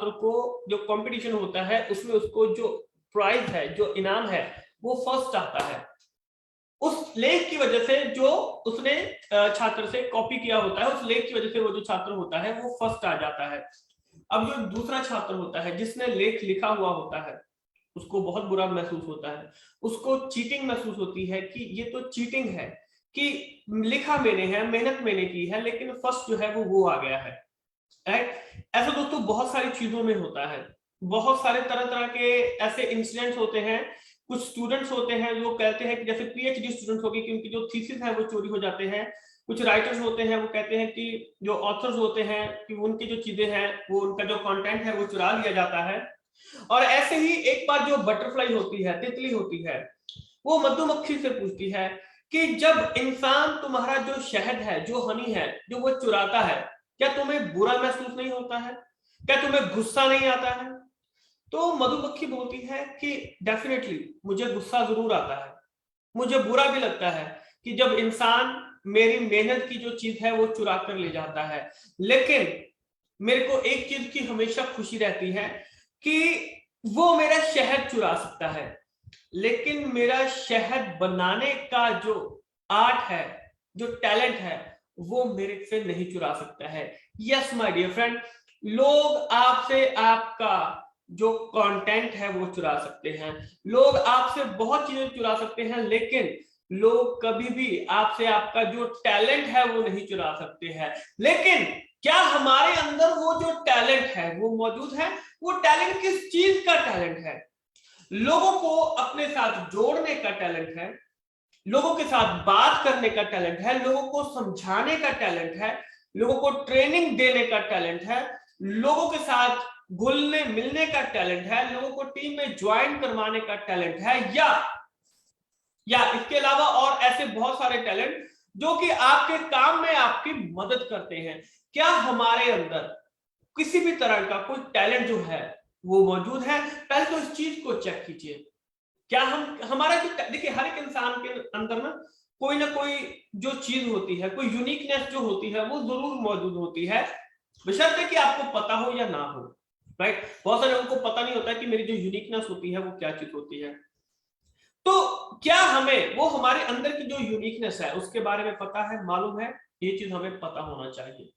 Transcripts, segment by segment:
छात्र को जो कंपटीशन होता है उसमें उसको जो प्राइज है, जो इनाम है, वो फर्स्ट आता है। उस लेख की वजह से जो उसने छात्र से कॉपी किया होता है, उस लेख की वजह से वो जो छात्र होता है वो फर्स्ट आ जाता है। अब जो दूसरा छात्र होता है जिसने लेख लिखा हुआ होता है, उसको बहुत बुरा महसूस होता है, उसको चीटिंग महसूस होती है कि ये तो चीटिंग है कि लिखा मैंने है, मेहनत मैंने की है, लेकिन फर्स्ट जो है वो आ गया है। राइट? ऐसा दोस्तों बहुत सारी चीजों में होता है, बहुत सारे तरह तरह के ऐसे इंसिडेंट्स होते हैं। कुछ स्टूडेंट्स होते हैं जो कहते हैं कि जैसे पीएचडी स्टूडेंट्स हो गए कि उनकी जो थीसिस है वो चोरी हो जाते हैं। कुछ राइटर्स होते हैं वो कहते हैं कि जो ऑथर्स होते हैं कि उनकी जो चीजें हैं वो उनका जो कंटेंट है वो चुरा लिया जाता है। और ऐसे ही एक बार जो बटरफ्लाई होती है, तितली होती है, वो मधुमक्खी से पूछती है कि जब इंसान तुम्हारा जो शहद है, जो हनी है, जो वो चुराता है, क्या तुम्हें बुरा महसूस नहीं होता है? क्या तुम्हें गुस्सा नहीं आता है? तो मधुमक्खी बोलती है कि डेफिनेटली मुझे गुस्सा जरूर आता है, मुझे बुरा भी लगता है कि जब इंसान मेरी मेहनत की जो चीज है वो चुरा कर ले जाता है, लेकिन मेरे को एक चीज की हमेशा खुशी रहती है कि वो मेरा शहद चुरा सकता है, लेकिन मेरा शहद बनाने का जो आर्ट है, जो टैलेंट है, वो मेरे से नहीं चुरा सकता है। यस माय डियर फ्रेंड, लोग आपसे आपका जो कंटेंट है वो चुरा सकते हैं, लोग आपसे बहुत चीजें चुरा सकते हैं, लेकिन लोग कभी भी आपसे आपका जो टैलेंट है वो नहीं चुरा सकते हैं। लेकिन क्या हमारे अंदर वो जो टैलेंट है वो मौजूद है? वो टैलेंट किस चीज का टैलेंट है? लोगों को अपने साथ जोड़ने का टैलेंट है, लोगों के साथ बात करने का टैलेंट है, लोगों को समझाने का टैलेंट है, लोगों को ट्रेनिंग देने का टैलेंट है, लोगों के साथ घुलने मिलने का टैलेंट है, लोगों को टीम में ज्वाइन करवाने का टैलेंट है, या इसके अलावा और ऐसे बहुत सारे टैलेंट जो कि आपके काम में आपकी मदद करते हैं। क्या हमारे अंदर किसी भी तरह का कोई टैलेंट जो है वो मौजूद है? पहले तो इस चीज को चेक कीजिए। क्या हम हमारा जो देखिए, हर एक इंसान के अंदर ना कोई जो चीज होती है, कोई यूनिकनेस जो होती है वो जरूर मौजूद होती है, बशर्ते कि आपको पता हो या ना हो। राइट? बहुत सारे लोगों को पता नहीं होता कि मेरी जो यूनिकनेस होती है वो क्या चीज होती है। तो क्या हमें वो हमारे अंदर की जो यूनिकनेस है उसके बारे में पता है, मालूम है? ये चीज हमें पता होना चाहिए।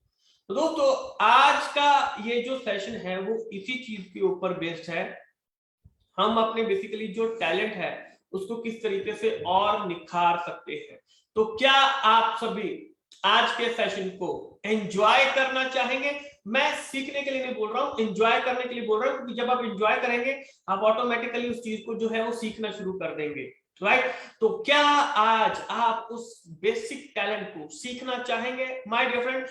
तो दोस्तों, आज का ये जो सेशन है वो इसी चीज के ऊपर बेस्ड है। हम अपने बेसिकली जो टैलेंट है उसको किस तरीके से और निखार सकते हैं। तो क्या आप सभी आज के सेशन को एंजॉय करना चाहेंगे? मैं सीखने के लिए नहीं बोल रहा हूं, एंजॉय करने के लिए बोल रहा हूं, क्योंकि जब आप एंजॉय करेंगे आप ऑटोमेटिकली उस चीज को जो है वो सीखना शुरू कर देंगे। राइट? तो क्या आज आप उस बेसिक टैलेंट को सीखना चाहेंगे माय डियर फ्रेंड?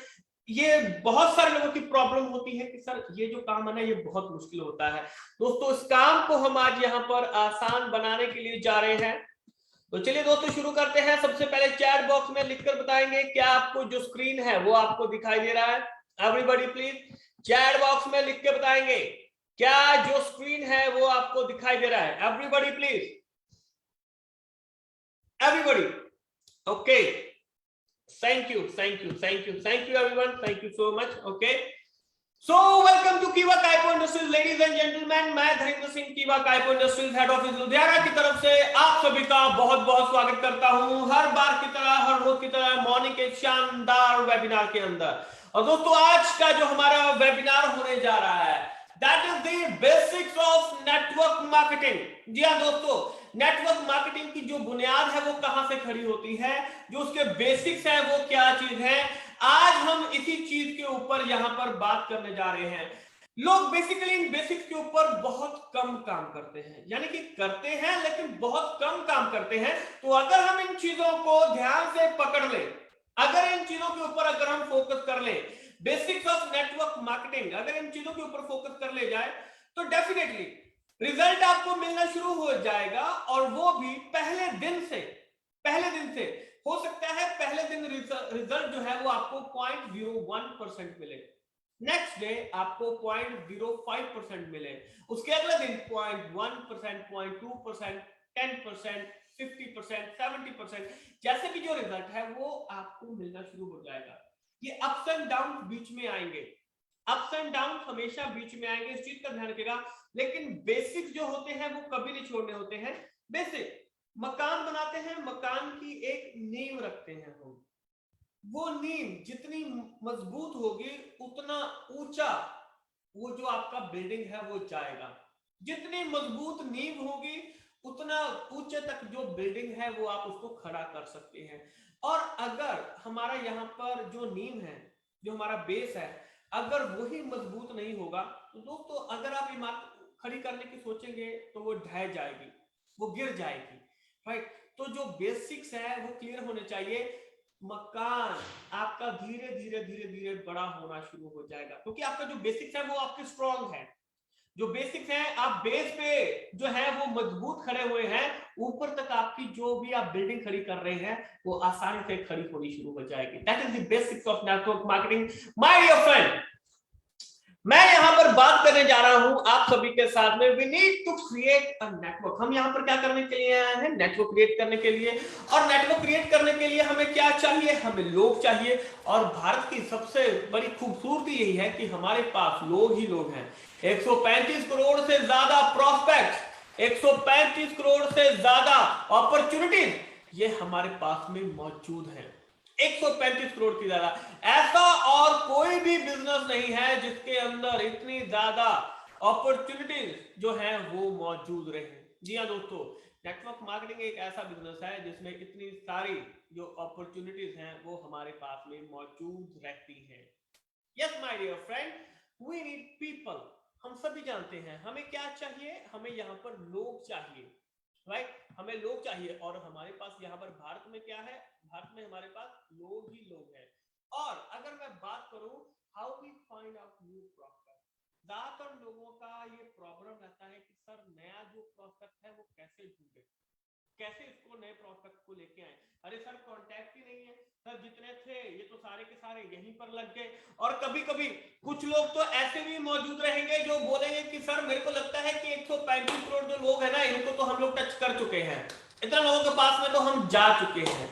ये बहुत सारे लोगों की प्रॉब्लम होती है कि सर ये जो काम है ना ये बहुत मुश्किल होता है। दोस्तों, इस काम को हम आज यहाँ पर आसान बनाने के लिए जा रहे हैं। तो चलिए दोस्तों शुरू करते हैं। सबसे पहले चैट बॉक्स में लिखकर बताएंगे क्या आपको जो स्क्रीन है वो आपको दिखाई दे रहा है। एवरीबॉडी प्लीज चैट बॉक्स में लिख के बताएंगे क्या जो स्क्रीन है वो आपको दिखाई दे रहा है। Everybody please, everybody. Okay, thank you, thank you, thank you, thank you everyone, thank you so much. Okay, so welcome to Kiva Kaipo Industries, ladies and gentlemen। मैं धर्मेंद्र सिंह, कीवा काइपो इंडस्ट्रीज हेड ऑफिस लुधियाना की तरफ से आप सभी का बहुत बहुत स्वागत करता हूं, हर बार की तरह, हर रोज की तरह मॉर्निंग के शानदार वेबिनार के अंदर। और दोस्तों, आज का जो हमारा वेबिनार होने जा रहा है that is the basics of network marketing. जी हाँ दोस्तों, नेटवर्क मार्केटिंग की जो बुनियाद है वो कहां से खड़ी होती है, जो उसके बेसिक्स है वो क्या चीज है, आज हम इसी चीज के ऊपर यहां पर बात करने जा रहे हैं। लोग बेसिकली इन बेसिक्स के ऊपर बहुत कम काम करते हैं, यानी कि करते हैं लेकिन बहुत कम काम करते हैं। तो अगर हम इन चीजों को ध्यान से पकड़ लें, अगर इन चीजों के ऊपर अगर हम फोकस कर लें, बेसिक्स ऑफ नेटवर्क मार्केटिंग अगर इन चीजों के ऊपर फोकस कर ले जाए, तो डेफिनेटली रिजल्ट आपको मिलना शुरू हो जाएगा। और वो भी पहले दिन से। पहले दिन से हो सकता है पहले दिन रिजल्ट जो है वो आपको 0.01% मिले, नेक्स्ट डे आपको 0.05% मिले, उसके अगले दिन 0.1%, 0.2%, 10%, 50%, 70%, जैसे भी जो रिजल्ट है वो आपको मिलना शुरू हो जाएगा। ये अप्स एंड डाउन बीच में आएंगे, अप्स एंड डाउन हमेशा बीच में आएंगे, इस चीज का ध्यान रखिएगा। लेकिन बेसिक्स जो होते हैं वो कभी नहीं छोड़ने होते हैं। बेसिक मकान बनाते हैं, मकान की एक नींव रखते हैं हम, वो नींव जितनी मजबूत होगी उतना ऊंचा वो जो आपका बिल्डिंग है वो जाएगा। जितनी मजबूत नींव होगी उतना ऊंचे तक जो बिल्डिंग है वो आप उसको खड़ा कर सकते हैं। और अगर हमारा यहाँ पर जो नींव है, जो हमारा बेस है, अगर वही मजबूत नहीं होगा तो दोस्तों अगर आप इमारत खड़ी करने की सोचेंगे तो वो ढह जाएगी, वो गिर जाएगी, राइट। तो जो बेसिक्स है वो क्लियर होने चाहिए। मकान आपका धीरे धीरे धीरे धीरे बड़ा होना शुरू हो जाएगा क्योंकि आपका जो बेसिक्स है वो आपके स्ट्रॉन्ग है। जो बेसिक्स है, आप बेस पे जो है वो मजबूत खड़े हुए हैं, ऊपर तक आपकी जो भी आप बिल्डिंग खड़ी कर रहे हैं वो आसानी से खड़ी होनी शुरू हो जाएगी। That is the basics of network marketing my dear friend. मैं यहां पर बात करने जा रहा हूं आप सभी के साथ में, we need to create a network. हम यहां पर क्या करने के लिए आए हैं? नेटवर्क क्रिएट करने के लिए। और नेटवर्क क्रिएट करने के लिए हमें क्या चाहिए? हमें लोग चाहिए। और भारत की सबसे बड़ी खूबसूरती यही है कि हमारे पास लोग ही लोग हैं। 135 करोड़ से ज्यादा प्रोस्पेक्ट, 135 करोड़ से ज्यादा अपॉर्चुनिटीज ये हमारे पास में मौजूद है। 135 करोड़ की ज्यादा, ऐसा और कोई भी बिजनेस नहीं है जिसके अंदर इतनी ज्यादा अपॉर्चुनिटीज जो है वो मौजूद रहे। जी हाँ दोस्तों, नेटवर्क मार्केटिंग एक ऐसा बिजनेस है जिसमें इतनी सारी जो अपॉर्चुनिटीज हैं वो हमारे पास में मौजूद रहती हैं। Yes my dear friend, we need people. हम सभी जानते हैं हमें क्या चाहिए? हमें यहाँ पर लोग चाहिए, राइट। हमें लोग चाहिए और हमारे पास यहाँ पर भारत में क्या है? भारत में हमारे पास लोग ही लोग हैं। और अगर मैं बात करूं how we find out new prospect, ज्यादातर लोगों का ये प्रॉब्लम रहता है कि सर नया जो प्रोस्पेक्ट है वो कैसे ढूंढे, कैसे इसको नए प्रोस्पेक्ट को लेके आए। अरे सर कांटेक्ट ही नहीं है सर, जितने थे ये तो सारे के सारे यहीं पर लग गए। और कभी कभी कुछ लोग तो ऐसे भी मौजूद रहेंगे जो बोलेंगे कि सर मेरे को लगता है कि 135 करोड़ जो लोग हैं ना इनको तो हम लोग टच कर चुके हैं, इतना लोगों के पास में तो हम जा चुके हैं,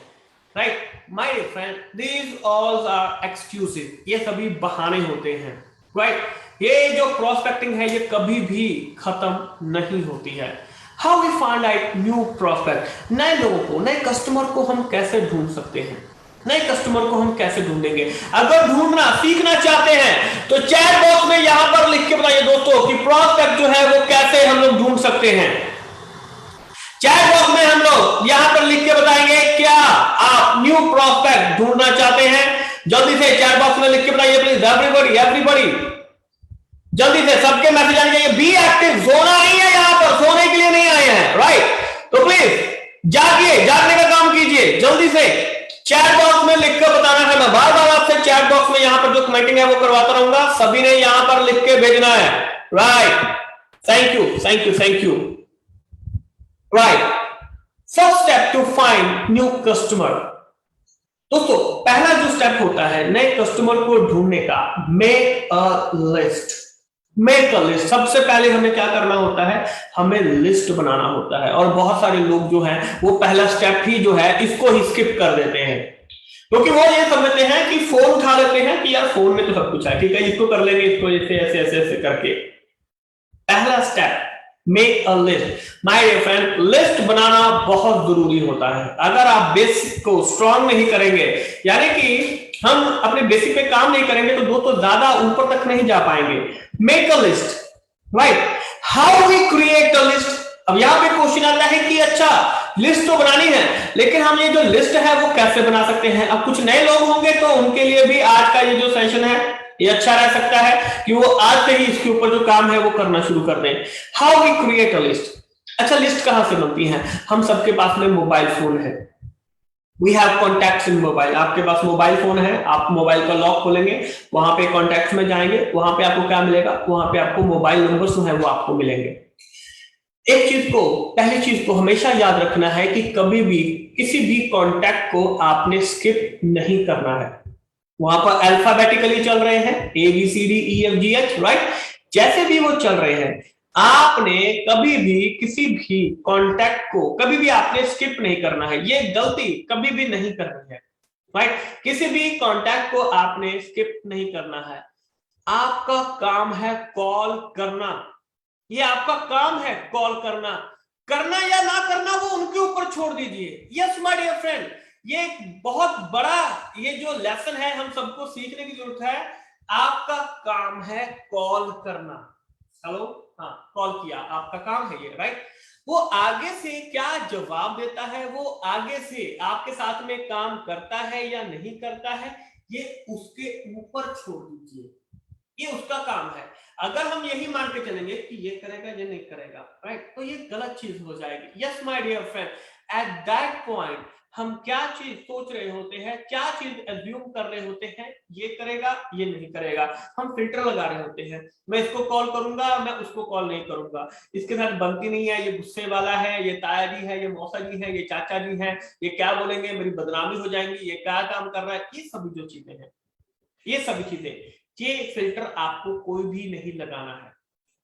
right. My dear friend, these all are excuses, ये सभी बहाने होते हैं, राइट। ये जो प्रोस्पेक्टिंग है ये कभी भी खत्म नहीं होती है। How we find out new prospect, नए लोगों को, नए कस्टमर को हम कैसे ढूंढ सकते हैं? नए कस्टमर को हम कैसे ढूंढेंगे? अगर ढूंढना सीखना चाहते हैं तो चैट बॉक्स में यहां पर लिख के बताइए दोस्तों कि प्रोस्पेक्ट जो है वो कैसे हम लोग ढूंढ सकते हैं। चैट बॉक्स में हम लोग यहां पर लिख के बताएंगे क्या आप न्यू प्रोस्पेक्ट ढूंढना चाहते हैं? जल्दी से चैट बॉक्स में लिख के बताइए प्लीज, एवरीबॉडी एवरीबॉडी, जल्दी से सबके मैसेज आने चाहिए। बी एक्टिव, सोना नहीं है यहां पर, सोने के लिए नहीं आए हैं, राइट। तो प्लीज जागिए, जागने का काम कीजिए, जल्दी से चैट बॉक्स में लिखकर बताना है। मैं बार बार आपसे चैट बॉक्स में यहां पर जो कमेंटिंग है वो करवाता रहूंगा, सभी ने यहां पर लिख के भेजना है, right. Thank you thank you thank you, right. First step to find new customer. दोस्तों पहला जो स्टेप होता है नए कस्टमर को ढूंढने का, make a list. Make a list, सबसे पहले हमें क्या करना होता है? हमें लिस्ट बनाना होता है। और बहुत सारे लोग जो हैं वो पहला स्टेप ही जो है इसको ही स्किप कर देते हैं क्योंकि वो ये समझते हैं कि फोन उठा लेते हैं कि यार फोन में तो सब कुछ है, ठीक है इसको कर लेंगे, इसको ऐसे ऐसे ऐसे ऐसे करके। पहला step make a list. My dear friend, list बनाना बहुत जरूरी होता है। अगर आप बेसिक को स्ट्रांग नहीं करेंगे, यानी कि हम अपने बेसिक पे काम नहीं करेंगे तो दोस्तों ज्यादा ऊपर तक नहीं जा पाएंगे। Make a list, right. How we create a list? अब यहां पे क्वेश्चन आता है कि अच्छा लिस्ट तो बनानी है लेकिन हम ये जो लिस्ट है वो कैसे बना सकते हैं? अब कुछ नए लोग होंगे तो उनके लिए भी आज का ये जो सेशन है ये अच्छा रह सकता है कि वो आज से ही इसके ऊपर जो काम है वो करना शुरू कर दें। How we create a list? अच्छा लिस्ट कहां से बनती है? हम सबके पास में मोबाइल फोन है, we have contacts in mobile. आपके पास मोबाइल फोन है, आप मोबाइल का लॉक खोलेंगे, वहां पे कॉन्टैक्ट्स में जाएंगे, वहां पे आपको क्या मिलेगा? वहां पे आपको मोबाइल नंबर जो है वो आपको मिलेंगे। एक चीज को, पहली चीज को हमेशा याद रखना है कि कभी भी किसी भी कॉन्टैक्ट को आपने स्किप नहीं करना है। वहां पर अल्फाबेटिकली चल रहे हैं ABCDEFGH, राइट। जैसे भी वो चल रहे हैं आपने कभी भी किसी भी कॉन्टैक्ट को कभी भी आपने स्किप नहीं करना है, ये गलती कभी भी नहीं करनी है, राइट। किसी भी कॉन्टैक्ट को आपने स्किप नहीं करना है। आपका काम है कॉल करना, ये आपका काम है कॉल करना। करना या ना करना वो उनके ऊपर छोड़ दीजिए। यस माय डियर फ्रेंड, ये एक बहुत बड़ा ये जो लेसन है हम सबको सीखने की जरूरत है। आपका काम है कॉल करना। हेलो, हाँ कॉल किया, आपका काम है ये, राइट। वो आगे से क्या जवाब देता है, वो आगे से आपके साथ में काम करता है या नहीं करता है, ये उसके ऊपर छोड़ दीजिए, ये उसका काम है। अगर हम यही मान के चलेंगे कि ये करेगा ये नहीं करेगा, राइट, तो ये गलत चीज हो जाएगी। Yes my dear friend, at that point हम क्या चीज सोच रहे होते हैं, क्या चीज एज्यूम कर रहे होते हैं, ये करेगा ये नहीं करेगा, हम फिल्टर लगा रहे होते हैं। मैं इसको कॉल करूंगा, मैं उसको कॉल नहीं करूंगा, इसके साथ बनती नहीं है, ये गुस्से वाला है, ये ताया जी है, ये मौसा जी है, ये चाचा जी है, ये क्या बोलेंगे, मेरी बदनामी हो जाएंगी, ये क्या काम कर रहा है, ये सभी जो चीजें हैं, ये सभी चीजें, ये फिल्टर आपको कोई भी नहीं लगाना है।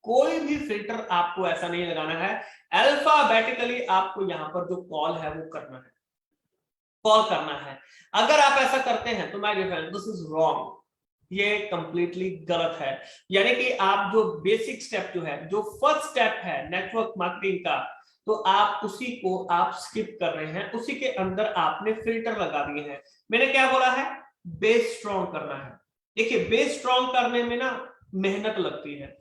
कोई भी फिल्टर आपको ऐसा नहीं लगाना है। अल्फाबेटिकली आपको यहां पर जो कॉल है वो करना है, कॉल करना है। अगर आप ऐसा करते हैं तो my dear friend, this is wrong, ये कंप्लीटली गलत है। यानी कि आप जो बेसिक स्टेप जो है, जो फर्स्ट स्टेप है नेटवर्क मार्केटिंग का, तो आप उसी को आप स्किप कर रहे हैं, उसी के अंदर आपने फिल्टर लगा दिए हैं। मैंने क्या बोला है, बेस स्ट्रॉन्ग करना है। देखिए बेस स्ट्रॉन्ग करने में ना मेहनत लगती है,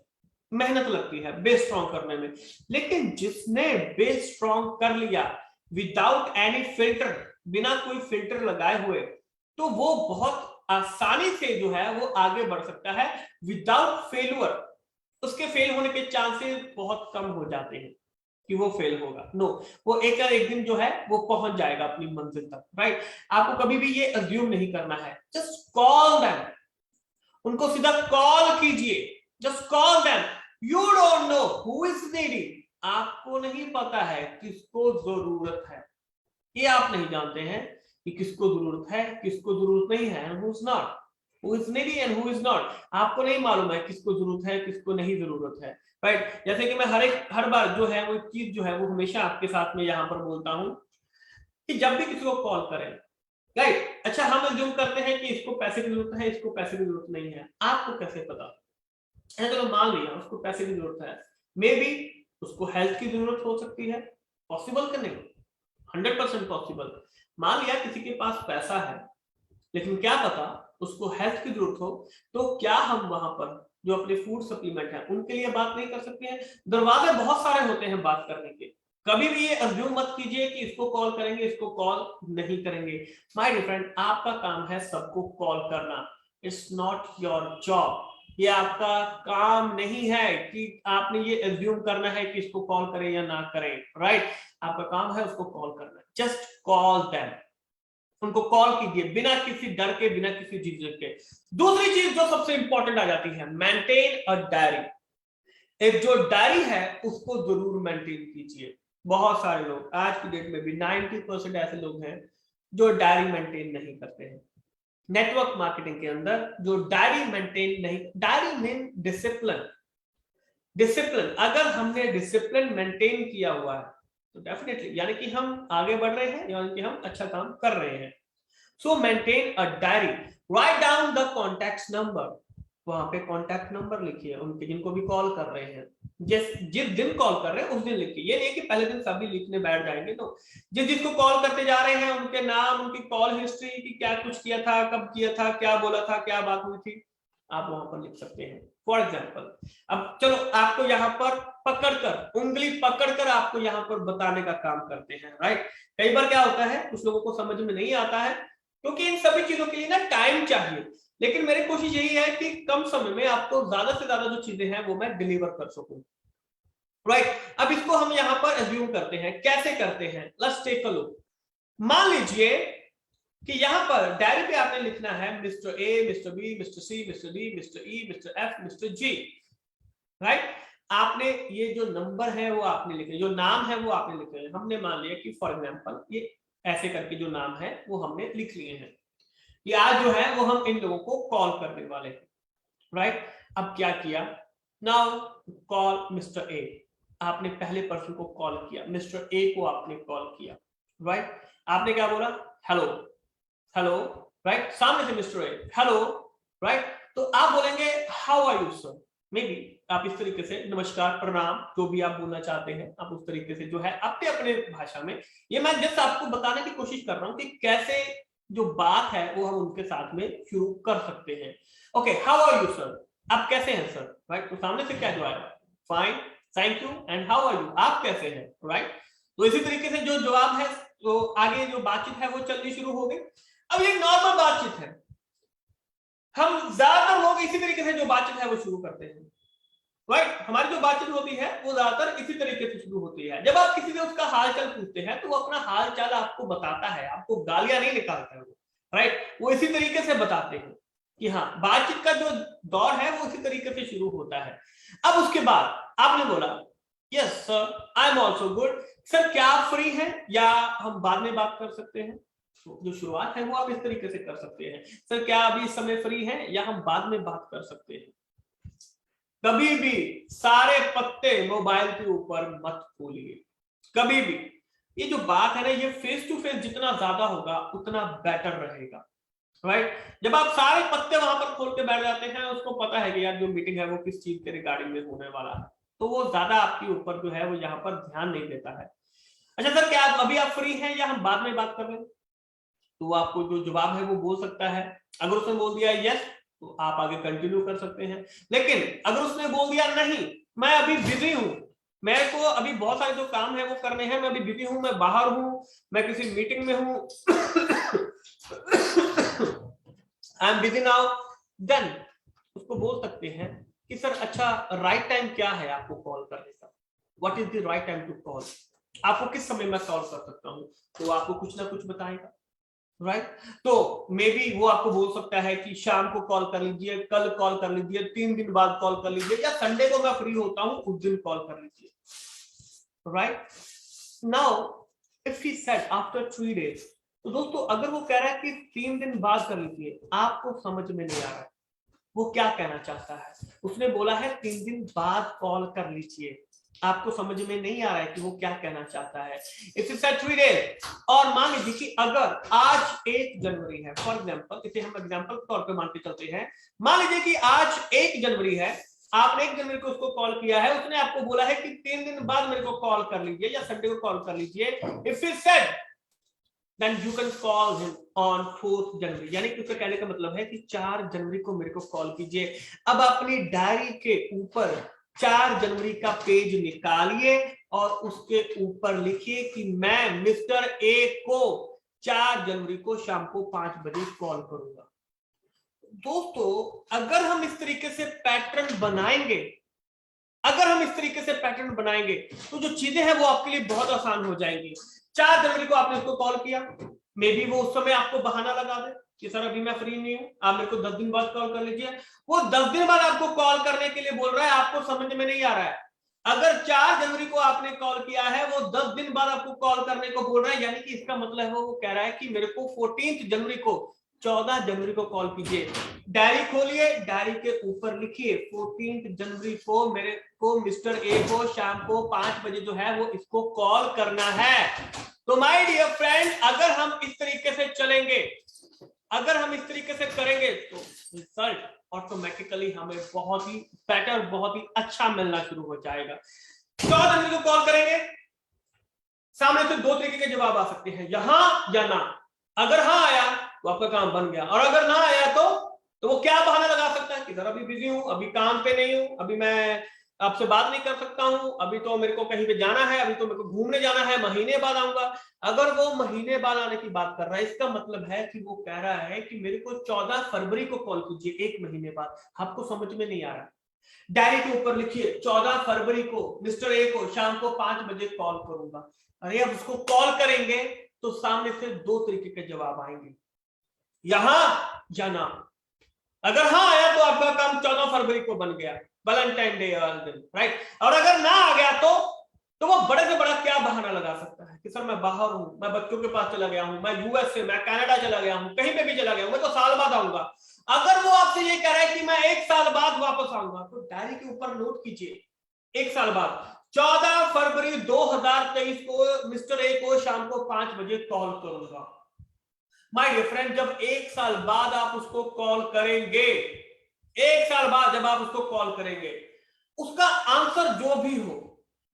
मेहनत लगती है बेस स्ट्रॉन्ग करने में, लेकिन जिसने बेस स्ट्रॉन्ग कर लिया विदाउट एनी फिल्टर, बिना कोई फिल्टर लगाए हुए, तो वो बहुत आसानी से जो है वो आगे बढ़ सकता है विदाउट फेलुअर। उसके फेल होने के चांसेस बहुत कम हो जाते हैं कि वो फेल होगा। नो, वो एक दिन जो है वो पहुंच जाएगा अपनी मंजिल तक, राइट। आपको कभी भी ये अज्यूम नहीं करना है, जस्ट कॉल देम, उनको सीधा कॉल कीजिए, just call them. You don't know who is needing, आपको नहीं पता है किसको जरूरत है, ये आप नहीं जानते हैं कि किसको जरूरत है, किसको जरूरत नहीं है, who is not, who is needy and who is not. आपको नहीं मालूम है किसको जरूरत है, किसको नहीं जरूरत है, राइट। जैसे कि मैं हर बार जो है वो चीज जो है वो हमेशा आपके साथ में यहां पर बोलता हूं कि जब भी किसी को कॉल करें, राइट, अच्छा हम अज्यूम करते हैं कि इसको पैसे की जरूरत है, इसको पैसे की जरूरत नहीं है। आपको कैसे पता? चलो मान लिया उसको पैसे की जरूरत है, मे बी उसको हेल्थ की जरूरत हो सकती है, पॉसिबल कि नहीं, 100% पॉसिबल। मान लिया किसी के पास पैसा है, लेकिन क्या पता उसको हेल्थ की जरूरत हो, तो क्या हम वहां पर जो अपने फूड सप्लीमेंट है उनके लिए बात नहीं कर सकते हैं? दरवाजे बहुत सारे होते हैं बात करने के। कभी भी ये अज्यूम मत कीजिए कि इसको कॉल करेंगे, इसको कॉल नहीं करेंगे। माय डियर फ्रेंड, आपका काम है सबको कॉल करना, इट्स नॉट योर जॉब। ये आपका काम नहीं है कि आपने ये अज्यूम करना है कि इसको कॉल करें या ना करें, राइट। आपका काम है उसको कॉल करना, जस्ट कॉल देम, उनको कॉल कीजिए बिना किसी डर के, बिना किसी झिझक के। दूसरी चीज जो सबसे इंपॉर्टेंट आ जाती है, मेंटेन अ डायरी। एक जो डायरी है उसको जरूर मेंटेन कीजिए। बहुत सारे लोग आज की डेट में भी 90% ऐसे लोग हैं जो डायरी मेंटेन नहीं करते हैं। नेटवर्क मार्केटिंग के अंदर जो डायरी मेंटेन नहीं, डायरी मीन डिसिप्लिन, डिसिप्लिन। अगर हमने डिसिप्लिन मेंटेन किया हुआ है तो डेफिनेटली यानी कि हम आगे बढ़ रहे हैं, यानी कि हम अच्छा काम कर रहे हैं। सो maintain a diary, write down the contact number, वहां पे कॉन्टैक्ट नंबर लिखिए उनके जिनको भी कॉल कर रहे हैं। जिस दिन कॉल कर रहे हैं उस दिन लिखिए, ये नहीं कि पहले दिन सभी लिखने बैठ जाएंगे। तो जिसको कॉल करते जा रहे हैं उनके नाम, उनकी कॉल हिस्ट्री की, क्या कुछ किया था, कब किया था, क्या बोला था, क्या बात हुई थी, आप वहां पर लिख सकते हैं। फॉर एग्जाम्पल, अब चलो आपको यहाँ पर पकड़कर, उंगली पकड़कर आपको यहाँ पर बताने का काम करते हैं, राइट। कई बार क्या होता है कुछ लोगों को समझ में नहीं आता है, क्योंकि इन सभी चीजों के लिए ना टाइम चाहिए। लेकिन मेरी कोशिश यही है कि कम समय में आपको ज्यादा से ज्यादा जो चीजें हैं वो मैं डिलीवर कर सकूं, राइट। अब इसको हम यहां पर एज्यूम करते हैं, कैसे करते हैं, लेट्स टेक अ लुक। मान लीजिए कि यहां पर डायरी पे आपने लिखना है mister A, mister B, mister C, mister D, mister E, mister F, mister G, right. आपने ये जो नंबर है वो आपने लिखे, जो नाम है वो आपने लिखे हैं। हमने मान लिया कि फॉर एग्जांपल ये ऐसे करके जो नाम है वो हमने लिख लिए हैं, ये आज जो है वो हम इन लोगों को कॉल करने वाले हैं, राइट। अब क्या किया, नाउ कॉल मिस्टर ए, आपने पहले पर्सन को कॉल किया, मिस्टर ए को आपने कॉल किया, राइट। आपने क्या बोला, हेलो, हेलो, राइट, सामने से मिस्टर ए, हेलो, राइट। तो आप बोलेंगे how are you sir, maybe आप इस तरीके से नमस्कार प्रणाम जो भी आप बोलना चाहते हैं आप उस तरीके से जो है अपने अपने भाषा में, ये मैं जस्ट आपको बताने की कोशिश कर रहा हूं कि कैसे जो बात है वो हम उनके साथ में शुरू कर सकते हैं। Okay, how are you sir, आप कैसे हैं सर, राइट। तो सामने से क्या जो आएगा, fine, thank you and how are you, आप कैसे हैं, राइट। तो इसी तरीके से जो जवाब है तो आगे जो बातचीत है वो चलनी शुरू हो गई। अब ये नॉर्मल बातचीत है, हम ज्यादातर लोग इसी तरीके से जो बातचीत है वो शुरू करते हैं, राइट। हमारी जो बातचीत होती है वो ज्यादातर इसी तरीके से शुरू होती है। जब आप किसी से उसका हाल चाल पूछते हैं तो वो अपना हाल चाल आपको बताता है, आपको गालियां नहीं निकालता है वो, राइट। वो इसी तरीके से बताते हैं कि हाँ, बातचीत का जो दौर है वो इसी तरीके से शुरू होता है। अब उसके बाद आपने बोला yes sir I am also good, sir क्या आप फ्री हैं या हम बाद में बात कर सकते हैं। तो जो शुरुआत है वो आप इस तरीके से कर सकते हैं, सर क्या अभी इस समय फ्री हैं या हम बाद में बात कर सकते हैं। कभी भी सारे पत्ते मोबाइल के ऊपर मत खोलिए, कभी भी। ये जो बात है ना, ये फेस टू फेस जितना ज्यादा होगा उतना बेटर रहेगा, राइट। जब आप सारे पत्ते वहां पर खोल के बैठ जाते हैं, उसको पता है कि यार जो मीटिंग है वो किस चीज के रिगार्डिंग में होने वाला है, तो वो ज्यादा आपके ऊपर जो है वो यहाँ पर ध्यान नहीं देता है। अच्छा सर क्या आप अभी आप फ्री हैं या हम बाद में बात कर रहे हैं, तो आपको जो जवाब है वो बोल सकता है। अगर उसने बोल दिया यस तो आप आगे कंटिन्यू कर सकते हैं, लेकिन अगर उसने बोल दिया नहीं मैं अभी बिजी हूं, मेरे को अभी बहुत सारे जो काम है वो करने हैं, मैं अभी बिजी हूं, मैं बाहर हूं, मैं किसी मीटिंग में हूं, I am busy now, then उसको बोल सकते हैं कि सर अच्छा राइट टाइम क्या है आपको कॉल करने का, what is the right time to call, आपको किस समय मैं कॉल कर सकता हूं, तो आपको कुछ ना कुछ बताएगा, राइट। तो मे बी वो आपको बोल सकता है कि शाम को कॉल कर लीजिए, कल कॉल कर लीजिए, 3 दिन बाद कॉल कर लीजिए, या संडे को मैं फ्री होता हूं उस दिन कॉल कर लीजिए, right. Now if he said after 3 days, तो दोस्तों अगर वो कह रहा है कि 3 दिन बाद कर लीजिए, आपको समझ में नहीं आ रहा है वो क्या कहना चाहता है। उसने बोला है 3 दिन बाद कॉल कर लीजिए, आपको समझ में नहीं आ रहा है कि वो क्या कहना चाहता है। इफ इट्स 3 days, और मान लीजिए कि अगर आज 1 जनवरी है, फॉर एग्जांपल इसे हम एग्जांपल के तौर पे मान के चलते हैं, मान लीजिए कि आज 1 जनवरी है, आपने 1 जनवरी को उसको कॉल किया है, उसने आपको बोला है कि 3 दिन बाद मेरे को कॉल कर लीजिए या संडे को कॉल कर लीजिए। If it said then you can call him on 4th जनवरी, यानी कि उसका कहने का मतलब है कि 4 जनवरी को मेरे को कॉल कीजिए। अब अपनी डायरी के ऊपर 4 जनवरी का पेज निकालिए और उसके ऊपर लिखिए कि मैं मिस्टर ए को 4 जनवरी को शाम को 5 बजे कॉल करूंगा। दोस्तों अगर हम इस तरीके से पैटर्न बनाएंगे, अगर हम इस तरीके से पैटर्न बनाएंगे तो जो चीजें हैं वो आपके लिए बहुत आसान हो जाएंगी। 4 जनवरी को आपने उसको कॉल किया, मे बी वो उस समय आपको बहाना लगा दे कि सर अभी मैं फ्री नहीं हूं, आप मेरे को 10 दिन बाद कॉल कर लीजिए। वो 10 दिन बाद आपको कॉल करने के लिए बोल रहा है, आपको समझ में नहीं आ रहा है। अगर 4 जनवरी को आपने कॉल किया है, वो 10 दिन बाद आपको कॉल करने को बोल रहा है, यानी कि इसका मतलब है वो कह रहा है कि मेरे को 14 जनवरी को 14 जनवरी को कॉल कीजिए। डायरी खोलिए, डायरी के ऊपर लिखिए 14 जनवरी को मेरे को मिस्टर ए को शाम को 5 बजे जो है वो इसको कॉल करना है। तो माय डियर फ्रेंड, अगर हम इस तरीके से चलेंगे, अगर हम इस तरीके से करेंगे तो रिजल्ट ऑटोमेटिकली हमें बहुत ही बेटर, बहुत ही अच्छा मिलना शुरू हो जाएगा। 14 जनवरी को कॉल करेंगे, सामने से 2 तरीके के जवाब आ सकते हैं, यहां या ना। अगर हाँ आया तो आपका काम बन गया, और अगर ना आया तो वो क्या बहाना लगा सकता है कि सर अभी बिजी हूं, अभी काम पे नहीं हूं, अभी मैं आपसे बात नहीं कर सकता हूं, अभी तो मेरे को कहीं पे जाना है, अभी तो मेरे को घूमने जाना है, महीने बाद आऊंगा। अगर वो महीने बाद आने की बात कर रहा है, इसका मतलब है कि वो कह रहा है कि मेरे को 14 फरवरी को कॉल कीजिए, 1 महीने बाद। आपको समझ में नहीं आ रहा, डायरी के ऊपर लिखिए 14 फरवरी को मिस्टर ए को शाम को 5 बजे कॉल करूंगा। अरे अब उसको कॉल करेंगे तो सामने से 2 तरीके के जवाब आएंगे, यहां या ना। अगर हाँ आया तो आपका काम 14 फरवरी को बन गया, वैलेंटाइन डे वाले दिन, राइट। और अगर ना आ गया तो वो बड़े से बड़ा क्या बहाना लगा सकता है कि सर मैं बाहर हूं, मैं बच्चों के पास चला गया हूं, मैं यूएस से, मैं कनाडा चला गया हूं, कहीं पे भी चला गया हूं, मैं तो साल बाद आऊंगा। अगर वो आपसे ये कह रहा है कि मैं 1 साल बाद वापस आऊंगा, तो डायरी के ऊपर नोट कीजिए 1 साल बाद 14 फरवरी 2023 को मिस्टर ए को शाम को 5 बजे कॉल करूंगा। माय डियर फ्रेंड, जब 1 साल बाद आप उसको कॉल करेंगे, 1 साल बाद जब आप उसको कॉल करेंगे, उसका आंसर जो भी हो,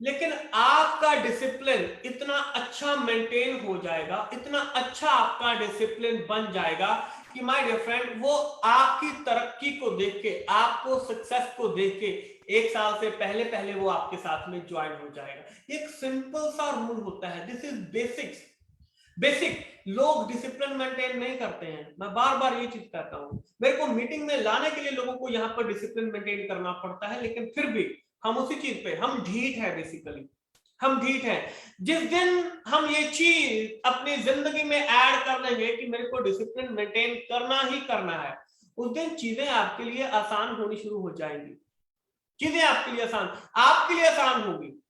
लेकिन आपका डिसिप्लिन इतना अच्छा मेंटेन हो जाएगा, इतना अच्छा आपका डिसिप्लिन बन जाएगा कि माय डियर फ्रेंड, वो आपकी तरक्की को देख के, आपको सक्सेस को देख के 1 साल से पहले पहले वो आपके साथ में ज्वाइन हो जाएगा। एक सिंपल सा रूल होता है, दिस इज बेसिक। लोग डिसिप्लिन मेंटेन नहीं करते हैं। मैं बार बार ये चीज कहता हूं, मेरे को मीटिंग में लाने के लिए लोगों को यहाँ पर डिसिप्लिन मेंटेन करना पड़ता है, लेकिन फिर भी हम उसी चीज पे हम ढीठ है, बेसिकली हम ढीठ है। जिस दिन हम ये चीज अपनी जिंदगी में ऐड कर लेंगे कि मेरे को डिसिप्लिन मेंटेन करना ही करना है, उस दिन चीजें आपके लिए आसान होनी शुरू हो जाएंगी। चीजें आपके लिए आसान होगी,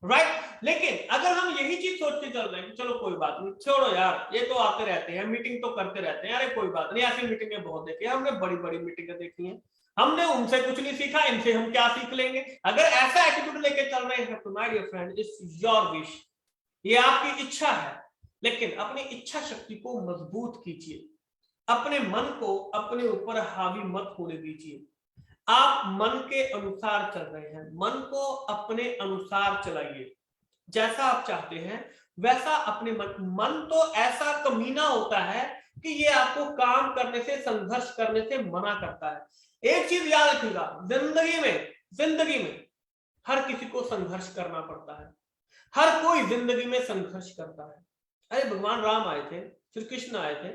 राइट। लेकिन अगर हम यही चीज सोच के चल रहे हैं कि चलो कोई बात नहीं, छोड़ो यार, ये तो आते रहते हैं, मीटिंग तो करते रहते हैं, अरे कोई बात नहीं, ऐसी मीटिंगें बहुत देखी है हमने, बड़ी बड़ी मीटिंगें देखी हैं, हमने उनसे कुछ नहीं सीखा, इनसे हम क्या सीख लेंगे। अगर ऐसा एटीट्यूड लेके चल रहे हैं तो my dear friend, it's your wish, ये आपकी इच्छा है, लेकिन अपनी इच्छा शक्ति को मजबूत कीजिए, अपने मन को अपने ऊपर हावी मत होने दीजिए। आप मन के अनुसार चल रहे हैं, मन को अपने अनुसार चलाइए, जैसा आप चाहते हैं वैसा अपने मन तो ऐसा कमीना होता है कि ये आपको काम करने से, संघर्ष करने से मना करता है। एक चीज याद रखिएगा, जिंदगी में हर किसी को संघर्ष करना पड़ता है, हर कोई जिंदगी में संघर्ष करता है। अरे भगवान राम आए थे, श्री कृष्ण आए थे,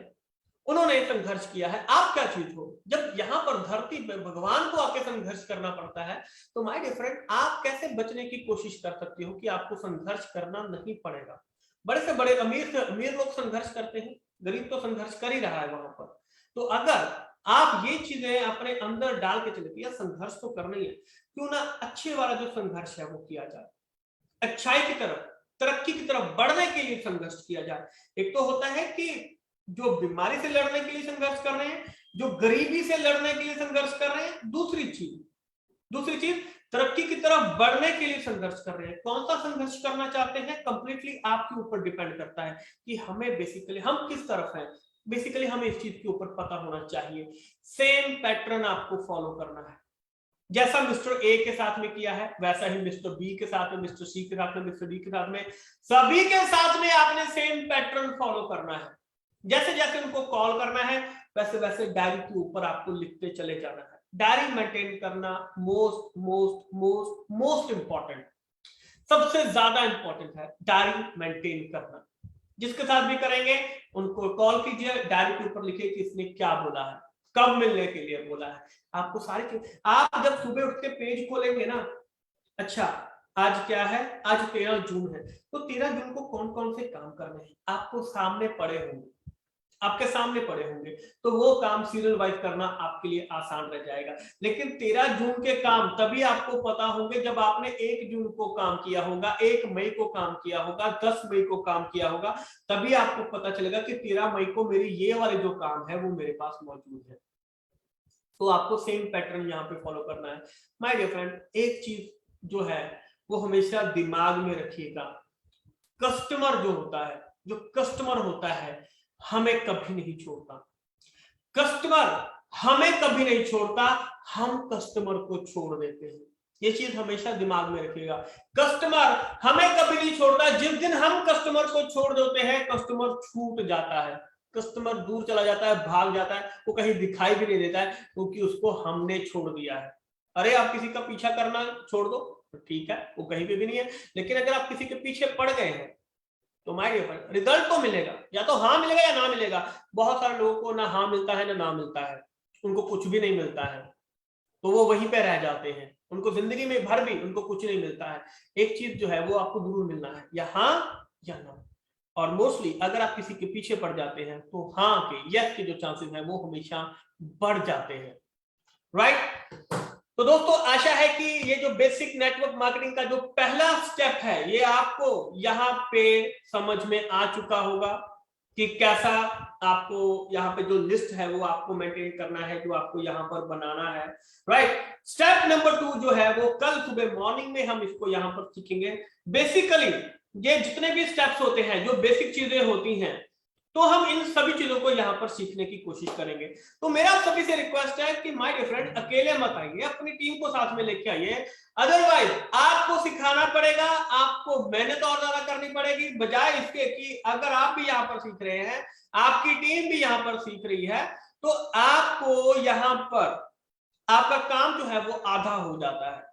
उन्होंने संघर्ष किया है, आप क्या चीज हो। जब यहाँ पर धरती पे भगवान को आके संघर्ष करना पड़ता है, तो माय डियर फ्रेंड, आप कैसे बचने की कोशिश कर सकते हो कि आपको संघर्ष करना नहीं पड़ेगा। बड़े से बड़े अमीर से अमीर लोग संघर्ष करते हैं, गरीब तो संघर्ष कर ही रहा है वहां पर। तो अगर आप ये चीजें अपने अंदर डाल के चले, या संघर्ष तो करना ही है, क्यों ना अच्छे वाला जो संघर्ष है वो किया जाए, अच्छाई की तरफ, तरक्की की तरफ बढ़ने के लिए संघर्ष किया जाए। एक तो होता है कि जो बीमारी से लड़ने के लिए संघर्ष कर रहे हैं, जो गरीबी से लड़ने के लिए संघर्ष कर रहे हैं, दूसरी चीज तरक्की की तरफ बढ़ने के लिए संघर्ष कर रहे हैं। कौन सा संघर्ष करना चाहते हैं, कंप्लीटली आपके ऊपर डिपेंड करता है कि हमें बेसिकली हम किस तरफ हैं। बेसिकली हमें इस चीज के ऊपर पता होना चाहिए, सेम पैटर्न आपको फॉलो करना है। जैसा मिस्टर ए के साथ में किया है, वैसा ही मिस्टर बी के साथ में, मिस्टर सी के साथ में, मिस्टर डी के साथ में, सभी के साथ में आपने सेम पैटर्न फॉलो करना है। जैसे जैसे उनको कॉल करना है, वैसे वैसे डायरी के ऊपर आपको लिखते चले जाना है। डायरी मेंटेन करना most most most most important, सबसे ज्यादा इंपॉर्टेंट है डायरी मेंटेन करना। जिसके साथ भी करेंगे उनको कॉल कीजिए, डायरी के ऊपर लिखिए कि इसने क्या बोला है, कब मिलने के लिए बोला है, आपको सारी चीज। आप जब सुबह उठ के पेज खोलेंगे ना, अच्छा आज क्या है, आज 13 जून है, तो 13 जून को कौन कौन से काम करने हैं आपको सामने पड़े होंगे, आपके सामने पड़े होंगे, तो वो काम सीरियल वाइज करना आपके लिए आसान रह जाएगा। लेकिन 13 जून के काम तभी आपको पता होंगे जब आपने 1 जून को काम किया होगा, 1 मई को काम किया होगा, 10 मई को काम किया होगा, तभी आपको पता चलेगा कि 13 मई को मेरी ये वाले जो काम है वो मेरे पास मौजूद है। तो आपको सेम पैटर्न यहाँ पे फॉलो करना है। माय डियर फ्रेंड, एक चीज जो है वो हमेशा दिमाग में रखिएगा, कस्टमर जो होता है हमें कभी नहीं छोड़ता, कस्टमर हमें कभी नहीं छोड़ता, हम कस्टमर को छोड़ देते हैं। ये चीज हमेशा दिमाग में रखिएगा, कस्टमर हमें कभी नहीं छोड़ता। जिस दिन हम कस्टमर को छोड़ देते हैं, कस्टमर छूट जाता है, कस्टमर दूर चला जाता है, भाग जाता है, वो कहीं दिखाई भी नहीं देता है, क्योंकि उसको हमने छोड़ दिया है। अरे आप किसी का पीछा करना छोड़ दो तो ठीक है, वो कहीं पे भी नहीं है, लेकिन अगर आप किसी के पीछे पड़ गए हैं तो माय डियर फ्रेंड, रिजल्ट तो मिलेगा, या तो हाँ मिलेगा या ना मिलेगा। बहुत सारे लोगों को ना हाँ मिलता है ना मिलता है, उनको कुछ भी नहीं मिलता है, तो वो वहीं पे रह जाते हैं, उनको जिंदगी में भर भी उनको कुछ नहीं मिलता है। एक चीज जो है वो आपको जरूर मिलना है, या हाँ या ना। और मोस्टली अगर आप किसी के पीछे पड़ जाते हैं तो हाँ के, यस के जो चांसेस है वो हमेशा बढ़ जाते हैं, राइट। तो दोस्तों आशा है कि ये जो बेसिक नेटवर्क मार्केटिंग का जो पहला स्टेप है, ये आपको यहाँ पे समझ में आ चुका होगा कि कैसा आपको यहाँ पे जो लिस्ट है वो आपको मेंटेन करना है, जो आपको यहाँ पर बनाना है, राइट। स्टेप नंबर 2 जो है वो कल सुबह मॉर्निंग में हम इसको यहाँ पर सीखेंगे। बेसिकली ये जितने भी स्टेप्स होते हैं, जो बेसिक चीजें होती हैं, तो हम इन सभी चीजों को यहाँ पर सीखने की कोशिश करेंगे। तो मेरा आप सभी से रिक्वेस्ट है कि माय डियर फ्रेंड, अकेले मत आइए, अपनी टीम को साथ में लेके आइए। अदरवाइज आपको सिखाना पड़ेगा, आपको मेहनत और ज्यादा करनी पड़ेगी, बजाय इसके कि अगर आप भी यहाँ पर सीख रहे हैं, आपकी टीम भी यहाँ पर सीख रही है, तो आपको यहाँ पर आपका काम जो है वो आधा हो जाता है।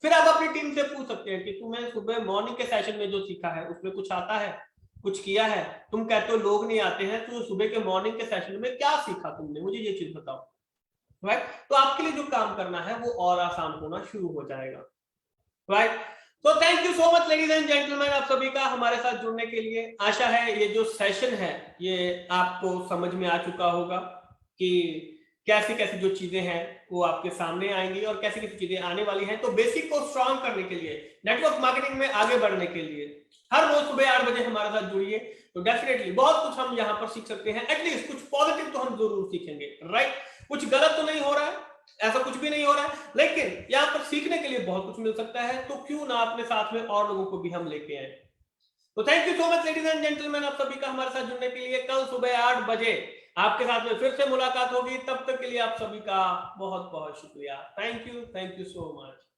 फिर आप अपनी टीम से पूछ सकते हैं कि तुम्हें सुबह मॉर्निंग के सेशन में जो सीखा है उसमें कुछ आता है, कुछ किया है? तुम कहते हो लोग नहीं आते हैं, तो सुबह के मॉर्निंग के सेशन में क्या सीखा तुमने, मुझे ये चीज बताओ, राइट? तो आपके लिए जो काम करना है वो और आसान होना शुरू हो जाएगा, राइट? तो thank you so much ladies and gentleman, आप सभी का हमारे साथ जुड़ने के लिए। आशा है ये जो सेशन है ये आपको समझ में आ चुका होगा कि कैसी कैसी जो चीजें हैं वो आपके सामने आएंगी और कैसी कैसी चीजें आने वाली हैं। तो बेसिक को स्ट्रांग करने के लिए, नेटवर्क मार्केटिंग में आगे बढ़ने के लिए हर रोज सुबह 8 बजे हमारे साथ जुड़िए। तो डेफिनेटली बहुत कुछ हम यहाँ पर सीख सकते हैं, एटलीस्ट कुछ पॉजिटिव तो हम जरूर सीखेंगे, राइट? कुछ गलत तो नहीं हो रहा है, ऐसा कुछ भी नहीं हो रहा है, लेकिन यहाँ पर सीखने के लिए बहुत कुछ मिल सकता है। तो क्यों ना अपने साथ में और लोगों को भी हम लेके आए। तो thank you so much ladies and gentleman, आप सभी का हमारे साथ जुड़ने के लिए। कल सुबह 8 बजे आपके साथ में फिर से मुलाकात होगी। तब तक के लिए आप सभी का बहुत बहुत शुक्रिया। Thank you so much.